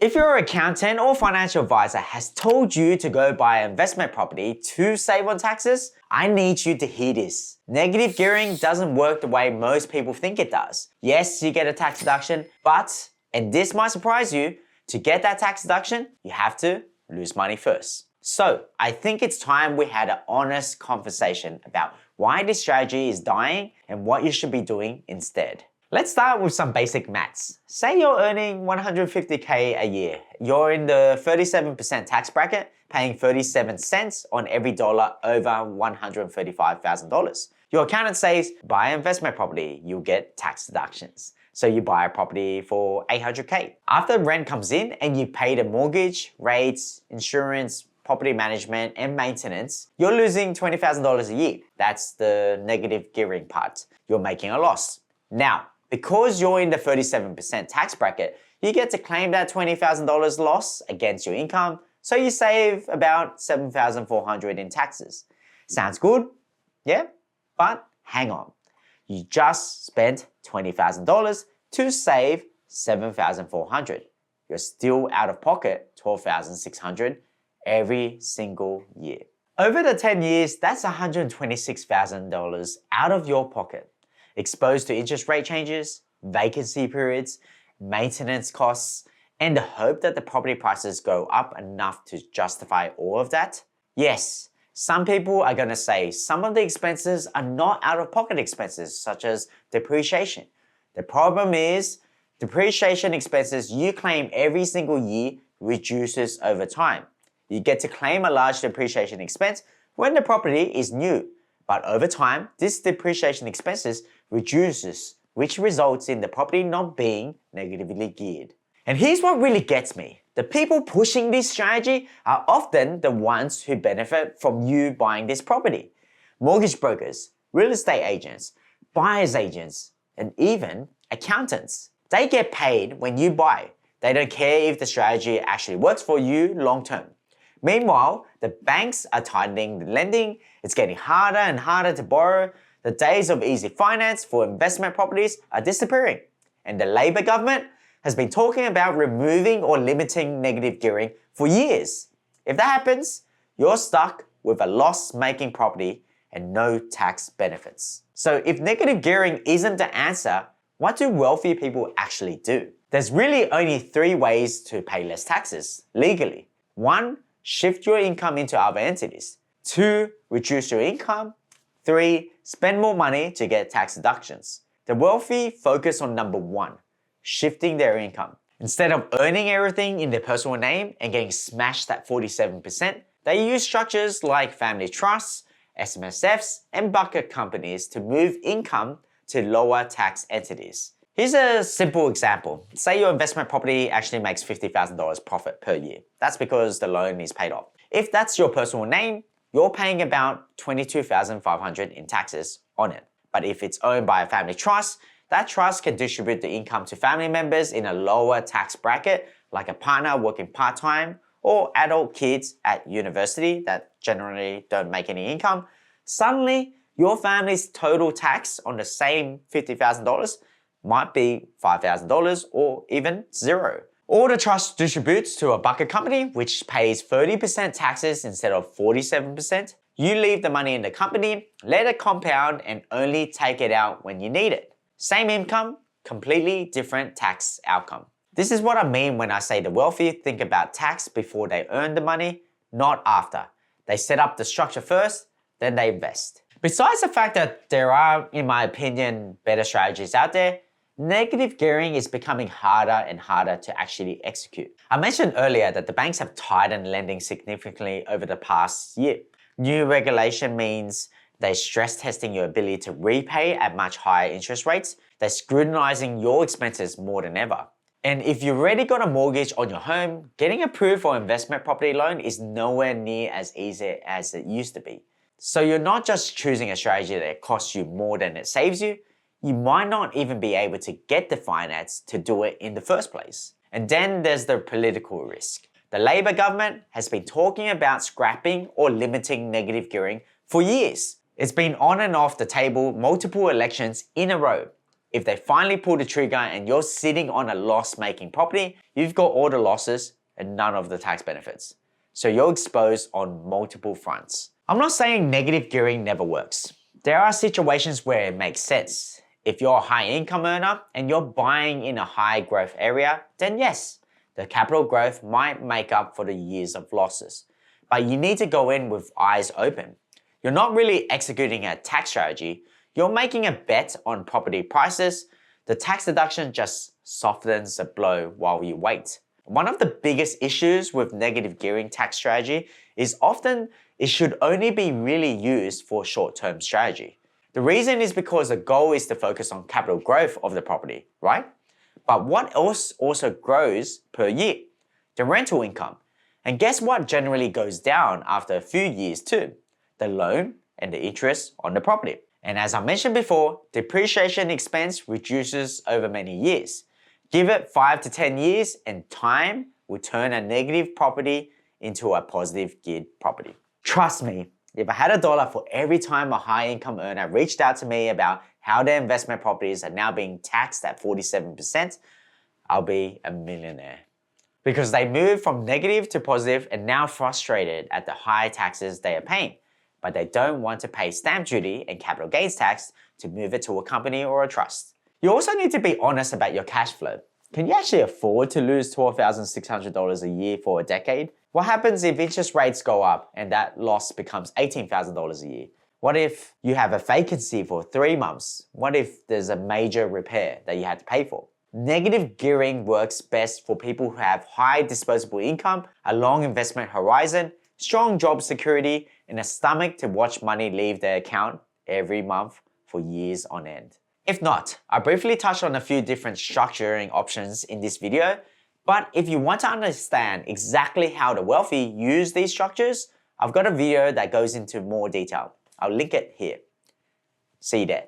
If your accountant or financial advisor has told you to go buy an investment property to save on taxes, I need you to hear this. Negative gearing doesn't work the way most people think it does. Yes, you get a tax deduction, but, and this might surprise you, to get that tax deduction, you have to lose money first. So, I think it's time we had an honest conversation about why this strategy is dying and what you should be doing instead. Let's start with some basic maths. Say you're earning $150K a year. You're in the 37% tax bracket, paying 37 cents on every dollar over $135,000. Your accountant says, buy an investment property, you'll get tax deductions. So you buy a property for $800K. After rent comes in and you pay the mortgage, rates, insurance, property management, and maintenance, you're losing $20,000 a year. That's the negative gearing part. You're making a loss. Now, because you're in the 37% tax bracket, you get to claim that $20,000 loss against your income, so you save about $7,400 in taxes. Sounds good? Yeah? But hang on. You just spent $20,000 to save $7,400. You're still out of pocket $12,600 every single year. Over the 10 years, that's $126,000 out of your pocket, exposed to interest rate changes, vacancy periods, maintenance costs, and the hope that the property prices go up enough to justify all of that. Yes, some people are going to say some of the expenses are not out-of-pocket expenses, such as depreciation. The problem is, depreciation expenses you claim every single year reduces over time. You get to claim a large depreciation expense when the property is new, but over time, this depreciation expenses reduces, which results in the property not being negatively geared. And here's what really gets me. The people pushing this strategy are often the ones who benefit from you buying this property. Mortgage brokers, real estate agents, buyer's agents, and even accountants. They get paid when you buy. They don't care if the strategy actually works for you long term. Meanwhile, the banks are tightening the lending, it's getting harder and harder to borrow, the days of easy finance for investment properties are disappearing, and the Labor government has been talking about removing or limiting negative gearing for years. If that happens, you're stuck with a loss-making property and no tax benefits. So if negative gearing isn't the answer, what do wealthy people actually do? There's really only 3 ways to pay less taxes legally. 1, shift your income into other entities. 2, reduce your income. 3, spend more money to get tax deductions. The wealthy focus on number 1, shifting their income. Instead of earning everything in their personal name and getting smashed at 47%, they use structures like family trusts, SMSFs, and bucket companies to move income to lower tax entities. Here's a simple example. Say your investment property actually makes $50,000 profit per year. That's because the loan is paid off. If that's your personal name, you're paying about $22,500 in taxes on it. But if it's owned by a family trust, that trust can distribute the income to family members in a lower tax bracket, like a partner working part-time or adult kids at university that generally don't make any income. Suddenly, your family's total tax on the same $50,000 might be $5,000 or even $0. Or the trust distributes to a bucket company which pays 30% taxes instead of 47%. You leave the money in the company, let it compound, and only take it out when you need it. Same income, completely different tax outcome. This is what I mean when I say the wealthy think about tax before they earn the money, not after. They set up the structure first, then they invest. Besides the fact that there are, in my opinion, better strategies out there, negative gearing is becoming harder and harder to actually execute. I mentioned earlier that the banks have tightened lending significantly over the past year. New regulation means they're stress testing your ability to repay at much higher interest rates. They're scrutinizing your expenses more than ever. And if you've already got a mortgage on your home, getting approved for an investment property loan is nowhere near as easy as it used to be. So you're not just choosing a strategy that costs you more than it saves you, you might not even be able to get the finance to do it in the first place. And then there's the political risk. The Labor government has been talking about scrapping or limiting negative gearing for years. It's been on and off the table multiple elections in a row. If they finally pull the trigger and you're sitting on a loss-making property, you've got all the losses and none of the tax benefits. So you're exposed on multiple fronts. I'm not saying negative gearing never works. There are situations where it makes sense. If you're a high income earner and you're buying in a high growth area, then yes, the capital growth might make up for the years of losses. But you need to go in with eyes open. You're not really executing a tax strategy. You're making a bet on property prices. The tax deduction just softens the blow while you wait. One of the biggest issues with negative gearing tax strategy is often it should only be really used for short-term strategy. The reason is because the goal is to focus on capital growth of the property, right? But what else also grows per year? The rental income. And guess what generally goes down after a few years too? The loan and the interest on the property. And as I mentioned before, depreciation expense reduces over many years. Give it 5 to 10 years and time will turn a negative property into a positive geared property. Trust me, if I had $1 for every time a high income earner reached out to me about how their investment properties are now being taxed at 47%, I'll be a millionaire. Because they moved from negative to positive and now frustrated at the high taxes they are paying, but they don't want to pay stamp duty and capital gains tax to move it to a company or a trust. You also need to be honest about your cash flow. Can you actually afford to lose $12,600 a year for a decade? What happens if interest rates go up and that loss becomes $18,000 a year? What if you have a vacancy for 3 months? What if there's a major repair that you had to pay for? Negative gearing works best for people who have high disposable income, a long investment horizon, strong job security, and a stomach to watch money leave their account every month for years on end. If not, I briefly touched on a few different structuring options in this video, but if you want to understand exactly how the wealthy use these structures, I've got a video that goes into more detail. I'll link it here. See you there.